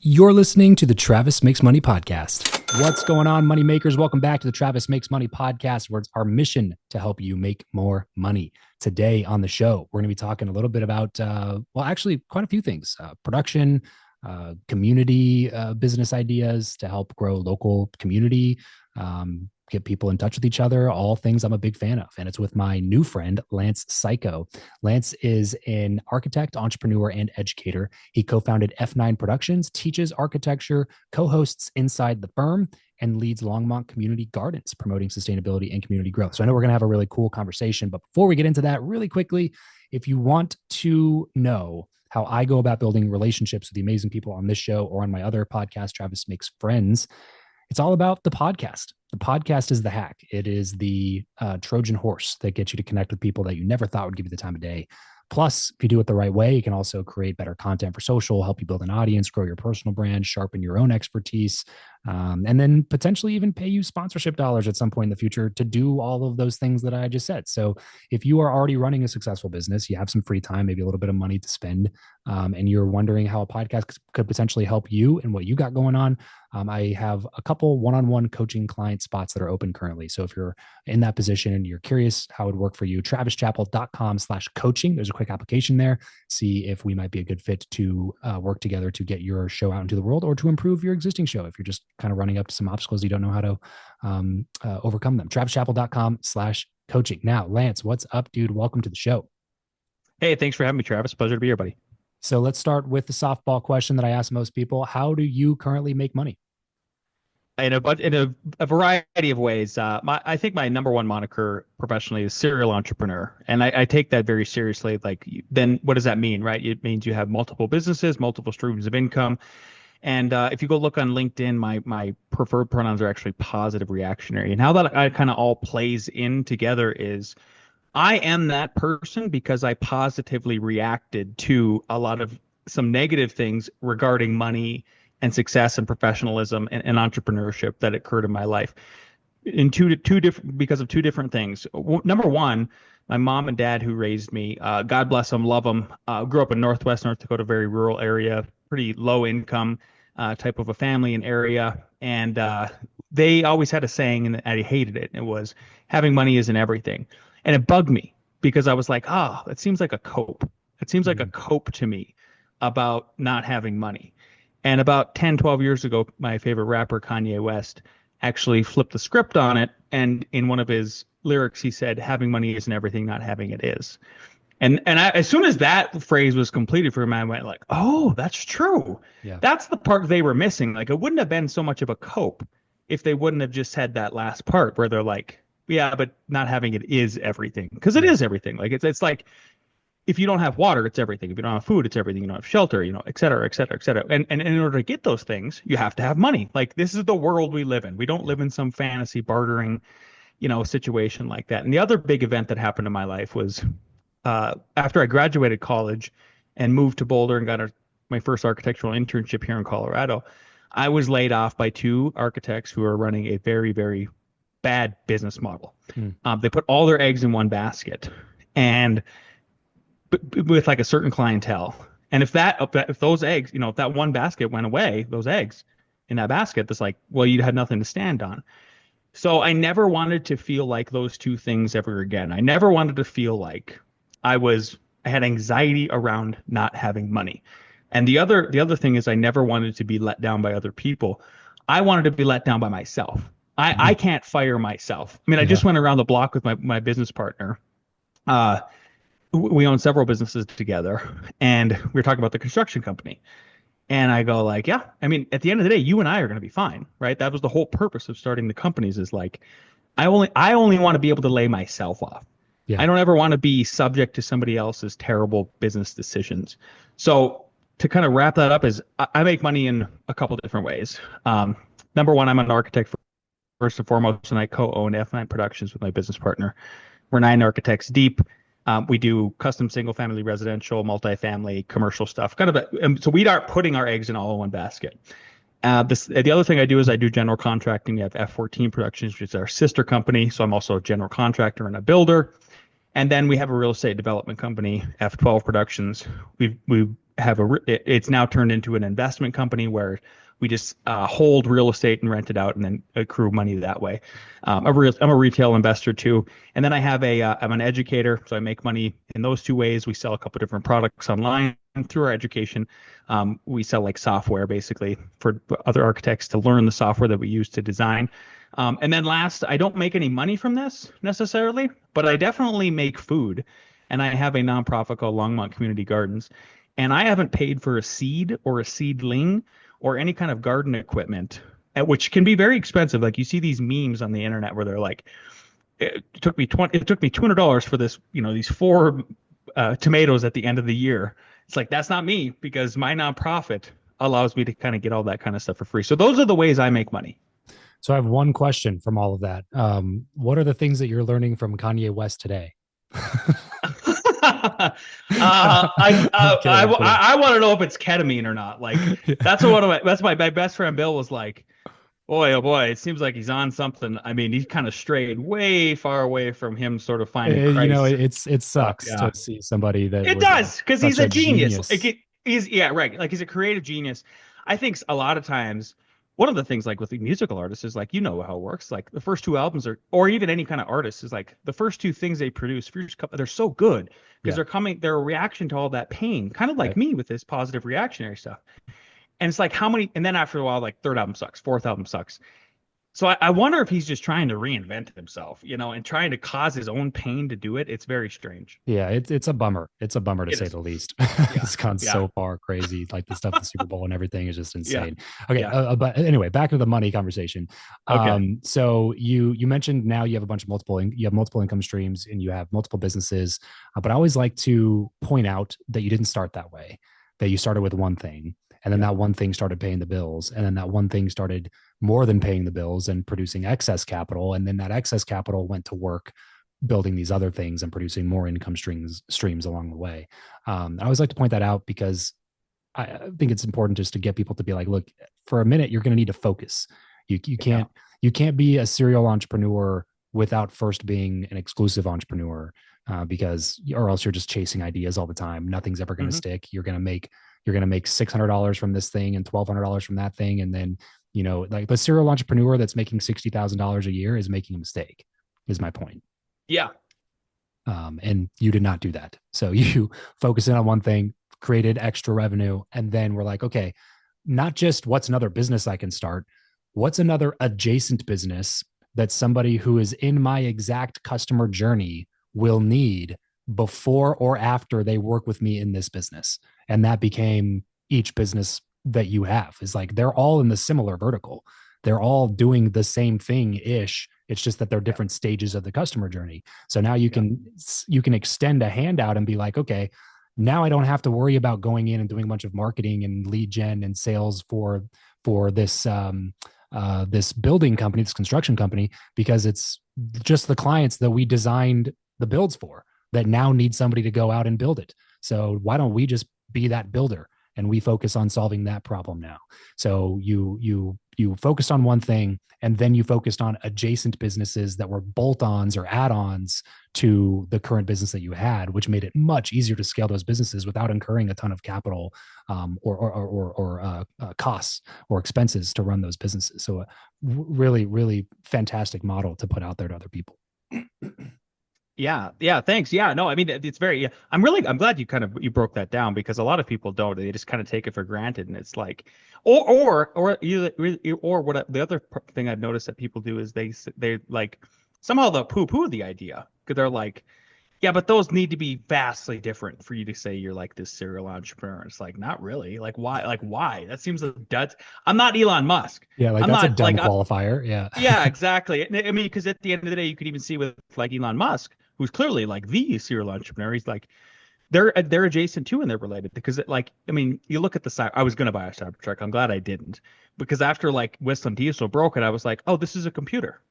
You're listening to the Travis Makes Money podcast. What's going on, money makers? Welcome back to the Travis Makes Money podcast, where it's our mission to help you make more money. Today on the show, we're going to be talking a little bit about, actually quite a few things, production, community business ideas to help grow local community, get people in touch with each other, all things I'm a big fan of. And it's with my new friend, Lance Cayko. Lance is an architect, entrepreneur, and educator. He co-founded F9 Productions, teaches architecture, co-hosts Inside the Firm, and leads Longmont Community Gardens, promoting sustainability and community growth. So I know we're going to have a really cool conversation, but before we get into that, really quickly, if you want to know how I go about building relationships with the amazing people on this show or on my other podcast, Travis Makes Friends, it's all about the podcast. The podcast is the hack. It is the Trojan horse that gets you to connect with people that you never thought would give you the time of day. Plus, if you do it the right way, you can also create better content for social, help you build an audience, grow your personal brand, sharpen your own expertise, and then potentially even pay you sponsorship dollars at some point in the future to do all of those things that I just said. So if you are already running a successful business, you have some free time, maybe a little bit of money to spend, and you're wondering how a podcast could potentially help you and what you got going on, I have a couple one-on-one coaching client spots that are open currently. So if you're in that position and you're curious how it would work for you, travischappell.com/coaching. There's a quick application there. See if we might be a good fit to work together to get your show out into the world or to improve your existing show if you're just kind of running up to some obstacles you don't know how to overcome them. travischappell.com/coaching. Now, Lance, what's up, dude? Welcome to the show. Hey, thanks for having me, Travis. Pleasure to be here, buddy. So let's start with the softball question that I ask most people. How do you currently make money? In a variety of ways. I think my number one moniker professionally is serial entrepreneur, and I take that very seriously. Like, then what does that mean, right? It means you have multiple businesses, multiple streams of income, and if you go look on LinkedIn, my preferred pronouns are actually positive reactionary, and how that kind of all plays in together is I am that person because I positively reacted to a lot of some negative things regarding money and success and professionalism and entrepreneurship that occurred in my life because of two different things. Number one, my mom and dad who raised me, God bless them, love them, grew up in Northwest North Dakota, very rural area, pretty low income type of a family and area. And they always had a saying, and I hated it. It was, having money isn't everything. And it bugged me because I was like, it seems like a cope. It seems like a cope to me about not having money. And about 10, 12 years ago, my favorite rapper, Kanye West, actually flipped the script on it. And in one of his lyrics, he said, having money isn't everything, not having it is. And as soon as that phrase was completed for me, I went like, oh, that's true. Yeah. That's the part they were missing. Like, it wouldn't have been so much of a cope if they wouldn't have just had that last part where they're like, yeah, but not having it is everything. Because it is everything. Like, it's like, if you don't have water, it's everything. If you don't have food, it's everything. You don't have shelter, et cetera, et cetera, et cetera. And in order to get those things, you have to have money. Like, this is the world we live in. We don't live in some fantasy bartering, situation like that. And the other big event that happened in my life was after I graduated college and moved to Boulder and got my first architectural internship here in Colorado, I was laid off by two architects who are running a very, very bad business model. They put all their eggs in one basket, and with like a certain clientele. And if those eggs, if that one basket went away, those eggs in that basket, that's like, well, you had nothing to stand on. So I never wanted to feel like those two things ever again. I never wanted to feel like I had anxiety around not having money. And the other thing is, I never wanted to be let down by other people. I wanted to be let down by myself. I can't fire myself. I mean, I just went around the block with my business partner. We own several businesses together, and we were talking about the construction company. And I go like, yeah, I mean, at the end of the day, you and I are going to be fine, right? That was the whole purpose of starting the companies, is like, I only want to be able to lay myself off. Yeah. I don't ever want to be subject to somebody else's terrible business decisions. So to kind of wrap that up, is I make money in a couple different ways. Number one, I'm an architect first and foremost, and I co-own F9 Productions with my business partner. We're 9 architects deep. We do custom single-family residential, multifamily, commercial stuff. So we aren't putting our eggs in all in one basket. The other thing I do is I do general contracting. We have F14 Productions, which is our sister company. So I'm also a general contractor and a builder. And then we have a real estate development company, F12 Productions. We have it's now turned into an investment company where we just hold real estate and rent it out and then accrue money that way. I'm a retail investor too. And then I'm an educator, so I make money in those two ways. We sell a couple different products online through our education. We sell like software basically for other architects to learn the software that we use to design. And then last, I don't make any money from this necessarily, but I definitely make food. And I have a nonprofit called Longmont Community Gardens. And I haven't paid for a seed or a seedling or any kind of garden equipment, which can be very expensive. Like you see these memes on the internet where they're like, it took me $200 for this, these four tomatoes at the end of the year. It's like, that's not me, because my nonprofit allows me to kind of get all that kind of stuff for free. So those are the ways I make money. So I have one question from all of that. What are the things that you're learning from Kanye West today? I want to know if it's ketamine or not. Like that's my best friend Bill was like, boy, oh boy, it seems like he's on something. I mean, he kind of strayed way far away from him sort of finding Christ. It sucks to see somebody that it does, because he's a genius. He's right. Like he's a creative genius. I think a lot of times one of the things like with the musical artists is like, how it works. Like the first two albums or even any kind of artist is like the first two things they produce, they're so good because they're a reaction to all that pain, kind of like me with this positive reactionary stuff. And it's like and then after a while, like third album sucks, fourth album sucks. So I wonder if he's just trying to reinvent himself, and trying to cause his own pain to do it. It's very strange. Yeah, it's a bummer. It's a bummer to say the least. It's gone so far crazy. Like the stuff, the Super Bowl and everything is just insane. Okay, but anyway, back to the money conversation. Okay. So you mentioned now you have multiple income streams and you have multiple businesses. But I always like to point out that you didn't start that way. That you started with one thing. And then that one thing started paying the bills. And then that one thing started more than paying the bills and producing excess capital. And then that excess capital went to work building these other things and producing more income streams along the way. I always like to point that out because I think it's important just to get people to be like, look, for a minute, you're going to need to focus. You can't be a serial entrepreneur without first being an exclusive entrepreneur, or else you're just chasing ideas all the time. Nothing's ever going to stick. You're going to make $600 from this thing and $1,200 from that thing. And then, like the serial entrepreneur that's making $60,000 a year is making a mistake, is my point. Yeah. And you did not do that. So you focus in on one thing, created extra revenue. And then we're like, okay, not just what's another business I can start, what's another adjacent business that somebody who is in my exact customer journey will need before or after they work with me in this business. And that became each business that you have. Is like they're all in the similar vertical. They're all doing the same thing ish. It's just that they're different stages of the customer journey. So now you can extend a hand out and be like, okay, now I don't have to worry about going in and doing a bunch of marketing and lead gen and sales for this this building company, this construction company, because it's just the clients that we designed the builds for that now need somebody to go out and build it. So why don't we just be that builder and we focus on solving that problem now? So you focused on one thing and then you focused on adjacent businesses that were bolt-ons or add-ons to the current business that you had, which made it much easier to scale those businesses without incurring a ton of capital or costs or expenses to run those businesses. So a really, really fantastic model to put out there to other people. Yeah. Thanks. Yeah. No, I mean, it's very. I'm glad you broke that down, because a lot of people don't. They just kind of take it for granted, and it's like, or what the other thing I've noticed that people do is they like somehow they'll poo-poo the idea, because they're like, yeah, but those need to be vastly different for you to say you're like this serial entrepreneur. It's like, not really. Like why? Like why? That seems like that's. I'm not Elon Musk. Yeah, like I'm that's not, a dumb like, qualifier. Yeah. Yeah, exactly. I mean, because at the end of the day, you could even see with like Elon Musk, who's clearly like the serial entrepreneur. He's like, they're adjacent too, and they're related, because I mean, you look at I was going to buy a Cybertruck. I'm glad I didn't, because after like Whistling Diesel broke it, I was like, oh, this is a computer.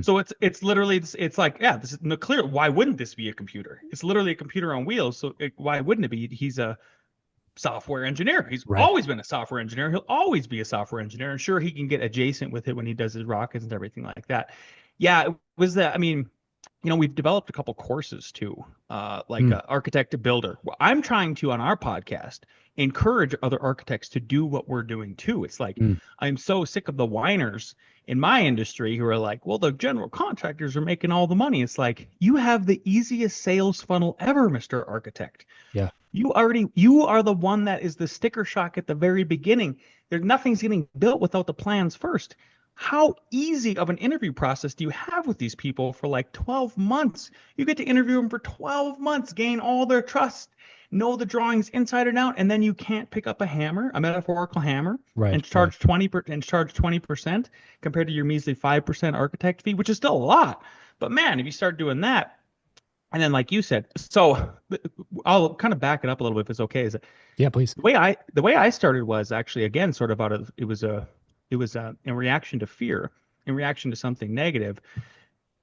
So it's literally, it's like, yeah, this is clear. Why wouldn't this be a computer? It's literally a computer on wheels. So why wouldn't it be? He's a software engineer. He's always been a software engineer. He'll always be a software engineer. And sure, he can get adjacent with it when he does his rockets and everything like that. Yeah, it was that. I mean, we've developed a couple courses too, like architect to builder. Well, I'm trying to, on our podcast, encourage other architects to do what we're doing too. It's like, I'm so sick of the whiners in my industry who are like, well, the general contractors are making all the money. It's like, you have the easiest sales funnel ever, Mr. Architect. Yeah. You are the one that is the sticker shock at the very beginning. Nothing's getting built without the plans first. How easy of an interview process do you have with these people for like 12 months? You get to interview them for 12 months, gain all their trust, know the drawings inside and out, and then you can't pick up a hammer, a metaphorical hammer, and charge 20% compared to your measly 5% architect fee, which is still a lot. But man, if you start doing that, and then like you said, so I'll kind of back it up a little bit if it's okay. Yeah, please. The way I started was actually, again, sort of it was in reaction to fear, in reaction to something negative.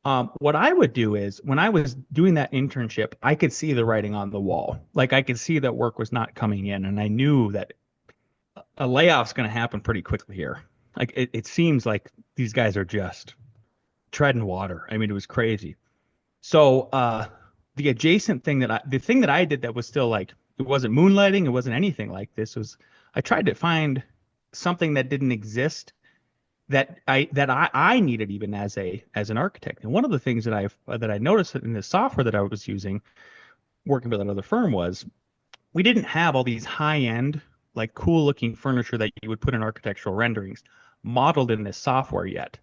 What I would do is when I was doing that internship, I could see the writing on the wall. Like I could see that work was not coming in, and I knew that a layoff's going to happen pretty quickly here. Like it seems like these guys are just treading water. I mean, it was crazy. So the adjacent thing the thing that I did that was still like, it wasn't moonlighting, it wasn't anything like this, was I tried to find something that didn't exist that I needed even as an architect. And one of the things that I noticed in the software that I was using working with another firm was we didn't have all these high-end, like cool looking furniture that you would put in architectural renderings modeled in this software yet.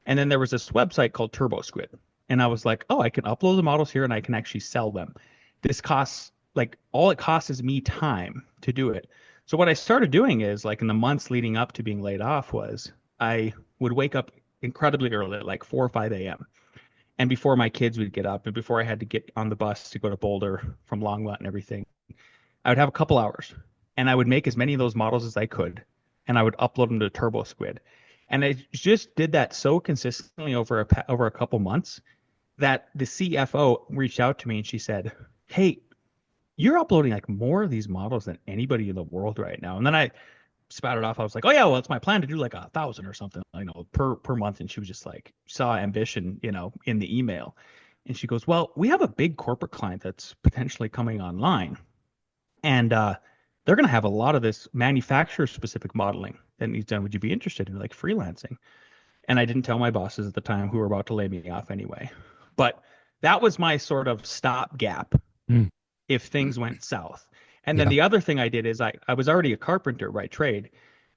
And then there was this website called TurboSquid. And I was like, oh, I can upload the models here and I can actually sell them. This costs, like, all it costs is me time to do it. So what I started doing is, like, in the months leading up to being laid off, was I would wake up incredibly early, like 4 or 5 a.m. And before my kids would get up and before I had to get on the bus to go to Boulder from Longmont and everything, I would have a couple hours and I would make as many of those models as I could. And I would upload them to TurboSquid. And I just did that so consistently over a couple months that the CFO reached out to me and she said, hey, you're uploading like more of these models than anybody in the world right now. And then I spouted off. I was like, oh yeah, well, it's my plan to do like 1,000 or something, per month. And she was just like, saw ambition, in the email. And she goes, well, we have a big corporate client that's potentially coming online. And they're going to have a lot of this manufacturer specific modeling that needs done. Would you be interested in like freelancing? And I didn't tell my bosses at the time, who were about to lay me off anyway. But that was my sort of stopgap if things went south. And then the other thing I did is I was already a carpenter by trade,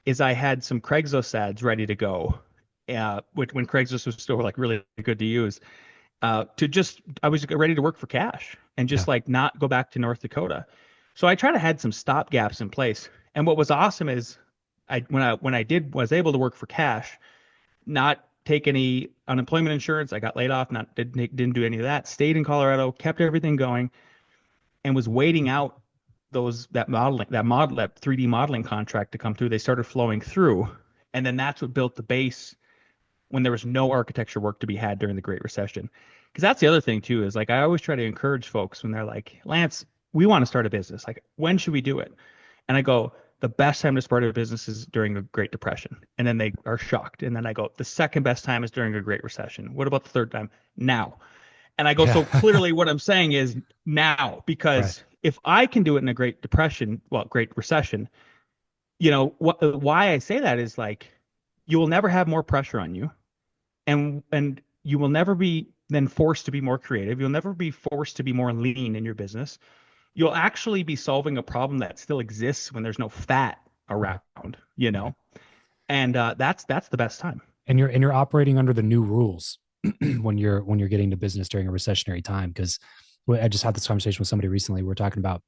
is I had some Craigslist ads ready to go, which when Craigslist was still like really good to use, I was ready to work for cash and just like not go back to North Dakota. So I tried to had some stopgaps in place. And what was awesome is when I was able to work for cash, not take any unemployment insurance. I got laid off, didn't do any of that. Stayed in Colorado, kept everything going, and was waiting out that 3D modeling contract to come through. They started flowing through, and then that's what built the base when there was no architecture work to be had during the Great Recession. Because that's the other thing too, is like I always try to encourage folks when they're like, Lance, we want to start a business. Like, when should we do it? And I go, the best time to start a business is during the Great Depression. And then they are shocked. And then I go, the second best time is during a Great Recession. What about the third time? Now. And I go, so clearly what I'm saying is now, because if I can do it in a Great Depression, Great Recession, why I say that is like, you will never have more pressure on you. And you will never be then forced to be more creative. You'll never be forced to be more lean in your business. You'll actually be solving a problem that still exists when there's no fat around, and that's the best time. And you're operating under the new rules when you're getting to business during a recessionary time. Because I just had this conversation with somebody recently. We're talking about,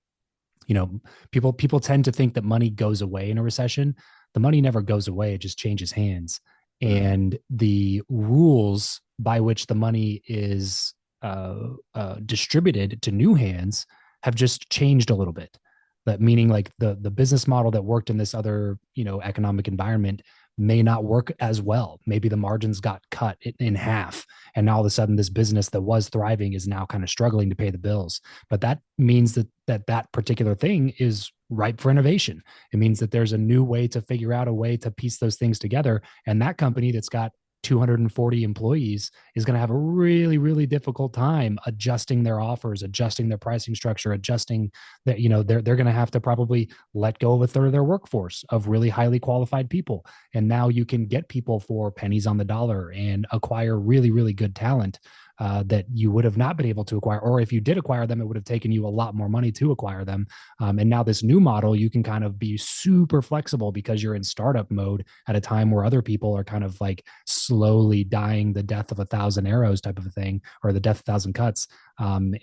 people tend to think that money goes away in a recession. The money never goes away; it just changes hands. And the rules by which the money is distributed to new hands have just changed a little bit. That meaning like the business model that worked in this other, economic environment may not work as well. Maybe the margins got cut in half. And now all of a sudden this business that was thriving is now kind of struggling to pay the bills. But that means that particular thing is ripe for innovation. It means that there's a new way to figure out a way to piece those things together. And that company that's got 240 employees is going to have a really, really difficult time adjusting their offers, adjusting their pricing structure, adjusting that, they're going to have to probably let go of a third of their workforce of really highly qualified people. And now you can get people for pennies on the dollar and acquire really, really good talent that you would have not been able to acquire, or if you did acquire them, it would have taken you a lot more money to acquire them. And now this new model, you can kind of be super flexible because you're in startup mode at a time where other people are kind of like slowly dying the death of 1,000 arrows type of a thing, or the death of 1,000 cuts. And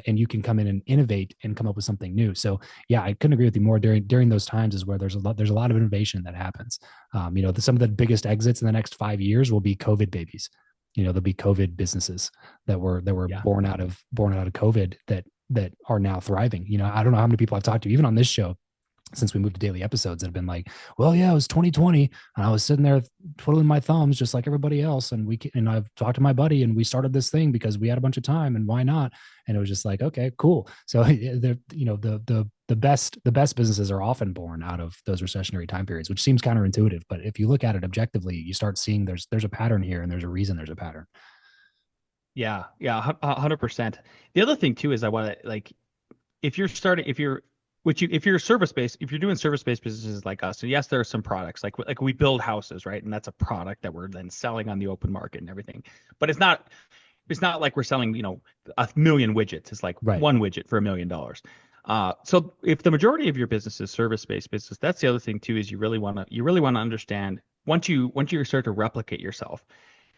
you can come in and innovate and come up with something new. So yeah, I couldn't agree with you more. During those times is where there's a lot of innovation that happens. Some of the biggest exits in the next 5 years will be COVID babies. There'll be COVID businesses that were born out of COVID that are now thriving. I don't know how many people I've talked to, even on this show, since we moved to daily episodes, that have been like, well, yeah, it was 2020 and I was sitting there twiddling my thumbs just like everybody else. And I've talked to my buddy and we started this thing because we had a bunch of time, and why not? And it was just like, okay, cool. So the best businesses are often born out of those recessionary time periods, which seems counterintuitive. But if you look at it objectively, you start seeing there's a pattern here, and there's a reason there's a pattern. Yeah. 100%. The other thing too is I want to, like, if you're service-based, if you're doing service-based businesses like us, so yes, there are some products like we build houses, right? And that's a product that we're then selling on the open market and everything. But it's not like we're selling, 1,000,000 widgets. It's like Right. one widget for $1 million. So if the majority of your business is service-based business, that's the other thing too, is you really want to understand once you start to replicate yourself.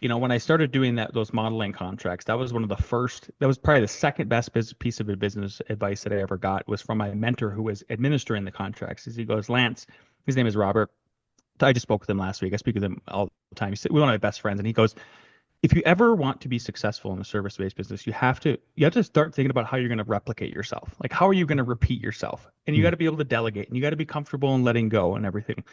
When I started doing those modeling contracts, that was probably the second best piece of business advice that I ever got, was from my mentor who was administering the contracts. He goes, Lance, his name is Robert. I just spoke with him last week. I speak with him all the time. We're one of my best friends. And he goes, if you ever want to be successful in a service-based business, you have to start thinking about how you're going to replicate yourself. Like, how are you going to repeat yourself? And you got to be able to delegate, and you got to be comfortable in letting go and everything.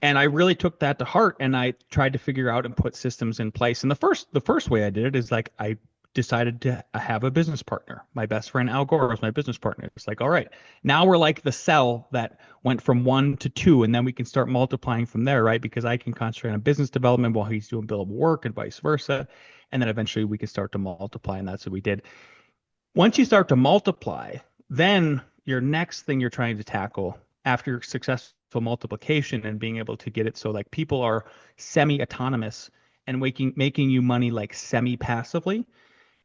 And I really took that to heart, and I tried to figure out and put systems in place. And the first way I did it is, like, I decided to have a business partner. My best friend Al Gore was my business partner. It's like, all right, now we're like the cell that went from 1 to 2, and then we can start multiplying from there, right? Because I can concentrate on business development while he's doing billable work, and vice versa. And then eventually we can start to multiply, and that's what we did. Once you start to multiply, then your next thing you're trying to tackle after successful multiplication and being able to get it so like people are semi-autonomous and making you money like semi-passively,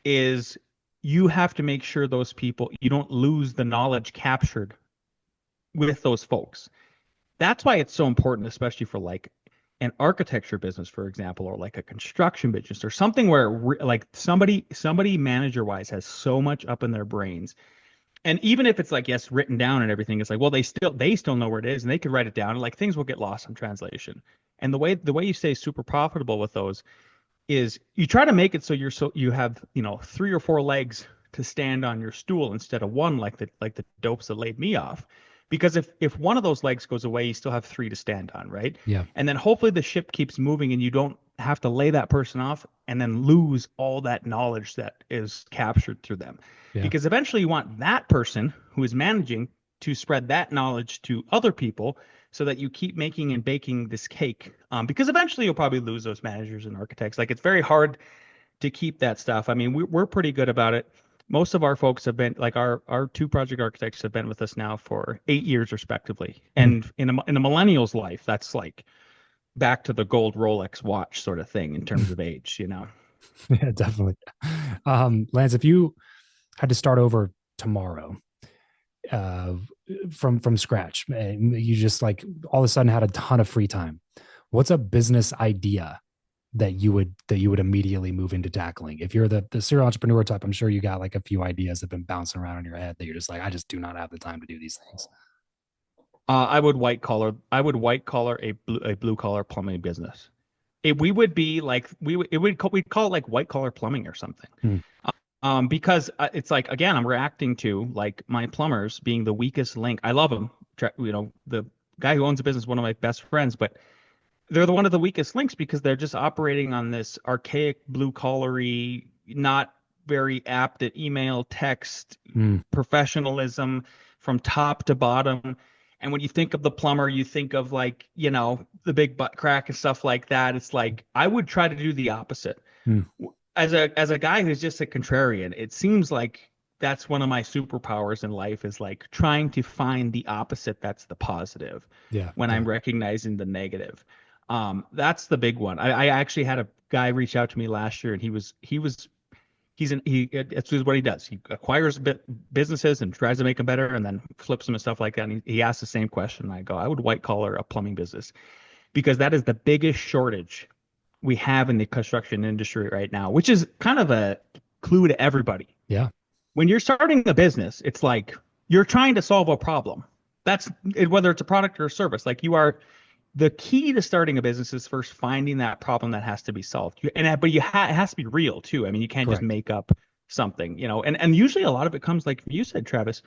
is you have to make sure those people, you don't lose the knowledge captured with those folks. That's why it's so important, especially for like an architecture business, for example, or like a construction business or something where like somebody manager wise has so much up in their brains. And even if it's like, yes, written down and everything, it's like, well, they still know where it is and they could write it down, and like things will get lost in translation. And the way you stay super profitable with those is you try to make it so you have 3 or 4 legs to stand on your stool instead of one, like the dopes that laid me off. Because if one of those legs goes away, you still have 3 to stand on, right? Yeah. And then hopefully the ship keeps moving and you don't have to lay that person off and then lose all that knowledge that is captured through them. Yeah. Because eventually you want that person who is managing to spread that knowledge to other people so that you keep making and baking this cake. Because eventually you'll probably lose those managers and architects. Like, it's very hard to keep that stuff. I mean, we're pretty good about it. Most of our folks have been, like, our 2 project architects have been with us now for 8 years respectively. And in a millennial's life, that's like back to the gold Rolex watch sort of thing in terms of age, Yeah, definitely. Lance, if you had to start over tomorrow, from scratch, and you just like all of a sudden had a ton of free time, what's a business idea that you would immediately move into tackling? If you're the serial entrepreneur type, I'm sure you got like a few ideas that have been bouncing around in your head that you're just like, I just do not have the time to do these things. I would white collar a blue collar plumbing business. We'd call it like white collar plumbing or something. Because it's like, again, I'm reacting to like my plumbers being the weakest link. I love them. The guy who owns the business is one of my best friends, but they're one of the weakest links because they're just operating on this archaic blue collary, not very apt at email, text, professionalism from top to bottom. And when you think of the plumber, you think of like, the big butt crack and stuff like that. It's like I would try to do the opposite. Hmm. As a guy who's just a contrarian, it seems like that's one of my superpowers in life is like trying to find the opposite that's the positive Yeah. when I'm recognizing the negative. That's the big one. I actually had a guy reach out to me last year, and it's what he does. He acquires businesses and tries to make them better, and then flips them and stuff like that. And he asked the same question. And I go, I would white collar a plumbing business because that is the biggest shortage we have in the construction industry right now, which is kind of a clue to everybody. Yeah. When you're starting a business, it's like you're trying to solve a problem. That's whether it's a product or a service. Like the key to starting a business is first finding that problem that has to be solved. But it has to be real too. I mean, you can't just make up something, and usually a lot of it comes like you said, Travis,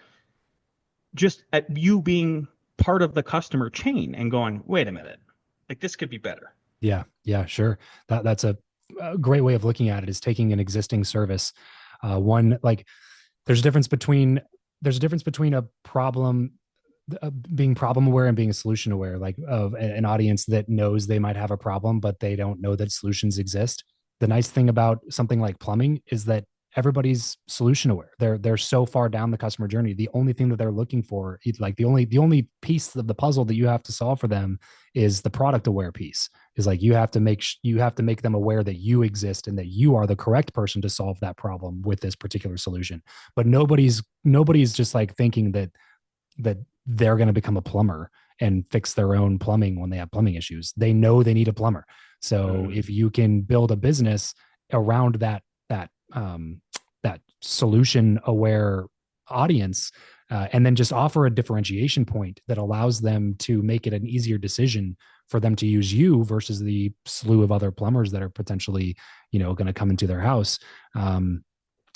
just at you being part of the customer chain and going, wait a minute, like this could be better. Yeah. Yeah, sure. That's a great way of looking at it, is taking an existing service. One, like there's a difference between a problem, being problem aware and being solution aware, like of an audience that knows they might have a problem, but they don't know that solutions exist. The nice thing about something like plumbing is that everybody's solution aware. They're so far down the customer journey. The only thing that they're looking for, like the only piece of the puzzle that you have to solve for them is the product aware piece. Is like you have to make them aware that you exist and that you are the correct person to solve that problem with this particular solution. But nobody's just like thinking that they're going to become a plumber and fix their own plumbing when they have plumbing issues. They know they need a plumber. So if you can build a business around that solution aware audience, and then just offer a differentiation point that allows them to make it an easier decision for them to use you versus the slew of other plumbers that are potentially, going to come into their house.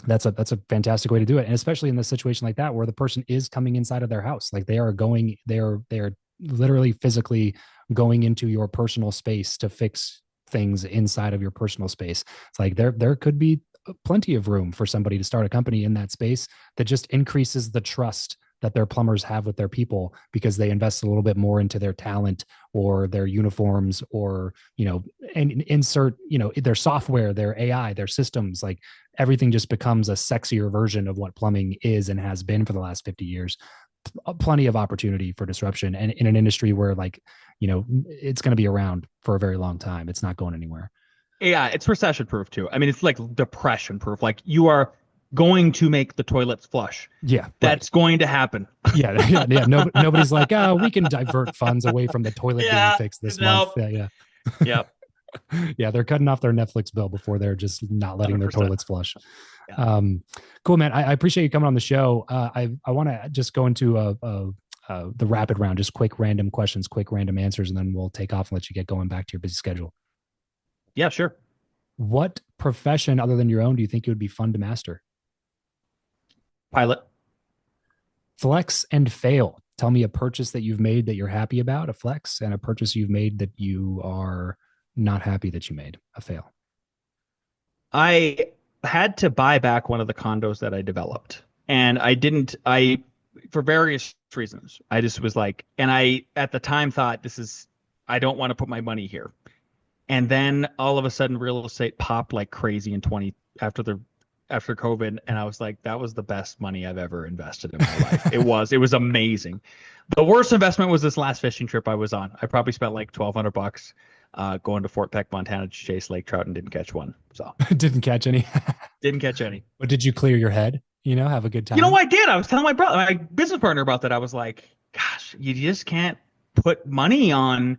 That's a fantastic way to do it. And especially in the situation like that, where the person is coming inside of their house, like they are literally physically going into your personal space to fix things inside of your personal space. It's like there could be plenty of room for somebody to start a company in that space that just increases the trust that their plumbers have with their people, because they invest a little bit more into their talent or their uniforms, or, and insert, their software, their AI, their systems. Like everything just becomes a sexier version of what plumbing is and has been for the last 50 years. Plenty of opportunity for disruption, and in an industry where it's going to be around for a very long time. It's not going anywhere. Yeah, it's recession proof too. I mean, it's like depression proof. Like you are going to make the toilets flush. Yeah, that's going to happen. Yeah. Nobody's like, oh, we can divert funds away from the toilet being fixed this month. Yeah. Yep. Yeah, they're cutting off their Netflix bill before they're just not letting 100%. Their toilets flush. Yeah. Cool, man. I appreciate you coming on the show. I want to just go into the rapid round, just quick random questions, quick random answers, and then we'll take off and let you get going back to your busy schedule. Yeah, sure. What profession other than your own do you think it would be fun to master? Pilot. Flex and fail. Tell me a purchase that you've made that you're happy about, a flex, and a purchase you've made that you are not happy that you made, a fail. I had to buy back one of the condos that I developed, and for various reasons, I just was like, and I at the time thought I don't want to put my money here. And then all of a sudden real estate popped like crazy after COVID. And I was like, that was the best money I've ever invested in my life. It was amazing. The worst investment was this last fishing trip I was on. I probably spent like $1,200 going to Fort Peck, Montana to chase lake trout and didn't catch one. So didn't catch any. Didn't catch any. But did you clear your head? Have a good time? I did. I was telling my business partner about that. I was like, gosh, you just can't put money on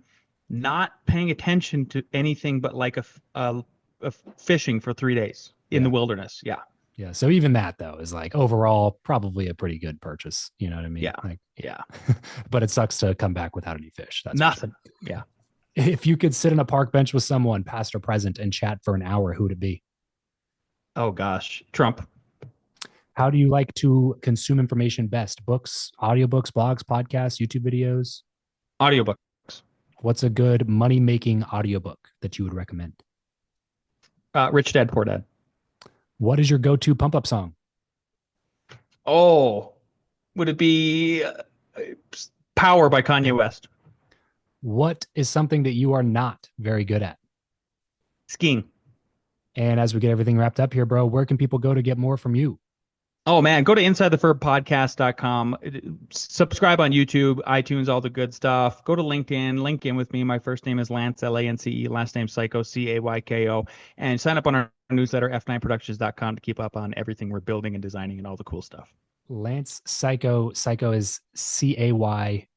not paying attention to anything but like a fishing for 3 days in the wilderness. Yeah. Yeah. So even that though is like overall probably a pretty good purchase. You know what I mean? Yeah. But it sucks to come back without any fish. That's nothing. Sure. Yeah. If you could sit on a park bench with someone, past or present, and chat for an hour, who would it be? Oh gosh, Trump. How do you like to consume information best? Books, audiobooks, blogs, podcasts, YouTube videos? Audiobooks. What's a good money-making audiobook that you would recommend? Rich Dad, Poor Dad. What is your go-to pump-up song? Oh, would it be Power by Kanye West. What is something that you are not very good at? Skiing. And as we get everything wrapped up here, bro, where can people go to get more from you? Oh man, go to InsideTheFurPodcast.com. Subscribe on YouTube, iTunes, all the good stuff. Go to LinkedIn. Link in with me. My first name is Lance, Lance. Last name Cayko, Cayko. And sign up on our newsletter, f9productions.com, to keep up on everything we're building and designing and all the cool stuff. Lance Cayko. Cayko is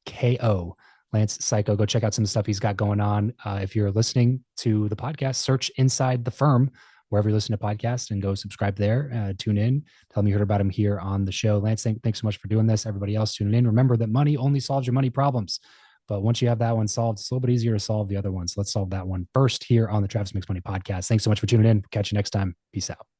Cayko. Lance Cayko. Go check out some stuff he's got going on. If you're listening to the podcast, search Inside the Firm wherever you listen to podcasts and go subscribe there. Tune in. Tell me you heard about him here on the show. Lance, thanks so much for doing this. Everybody else tuning in. Remember that money only solves your money problems. But once you have that one solved, it's a little bit easier to solve the other ones. Let's solve that one first here on the Travis Makes Money podcast. Thanks so much for tuning in. Catch you next time. Peace out.